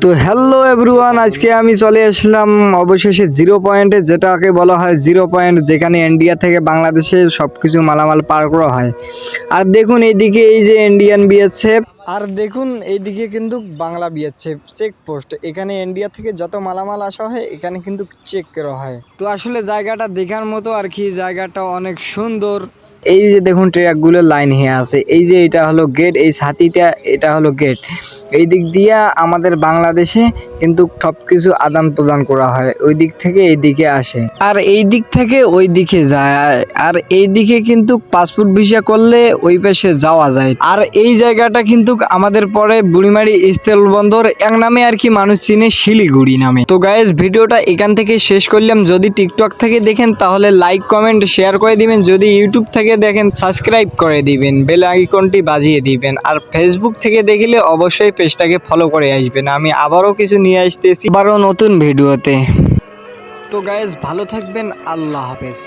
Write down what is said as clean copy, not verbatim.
তো hello everyone, আজকে আমি চলে আসলাম অবশেষে জিরো পয়েন্টে, যেটাকে বলা হয় জিরো পয়েন্ট, যেখানে ইন্ডিয়া থেকে বাংলাদেশে সব কিছু মালামাল পার করা হয়। আর দেখুন এইদিকে এই যে ইন্ডিয়ান বিএসএফ, আর দেখুন এইদিকে কিন্তু বাংলা বিএসএফ চেকপোস্ট। এখানে ইন্ডিয়া থেকে যত মালামাল আসা হয় এখানে কিন্তু চেক করা হয়। তো আসলে জায়গাটা দেখার মতো আর কি, জায়গাটা অনেক সুন্দর। এই যে দেখুন ট্রাকগুলো লাইন হয়ে আছে, এই যে এটা হলো গেট, এই ছাতিটা এটা হলো গেট। এই দিক দিয়ে আমাদের বাংলাদেশে কিন্তু সব কিছু আদান প্রদান করা হয়, ওই দিক থেকে এই দিকে আসে আর এই দিক থেকে ওই দিকে যায়। আর এই দিকে কিন্তু পাসপোর্ট ভিসা করলে ওই পাশে যাওয়া যায়। আর এই জায়গাটা কিন্তু আমাদের পরে বুড়িমারি স্থলবন্দর এক নামে আর কি মানুষ চিনে, শিলিগুড়ি নামে। তো গাইজ ভিডিওটা এখান থেকে শেষ করলাম। যদি টিকটক থেকে দেখেন তাহলে লাইক কমেন্ট শেয়ার করে দিবেন, যদি ইউটিউব থেকে দেখেন সাবস্ক্রাইব করে দিবেন, বেল আইকনটি বাজিয়ে দিবেন। আর ফেসবুক থেকে দেখলে অবশ্যই পেজটাকে ফলো করে আসবেন। আমি আবারও কিছু নিয়ে আসতেছি আবারও নতুন ভিডিওতে। তো গাইজ ভালো থাকবেন, আল্লাহ হাফেজ।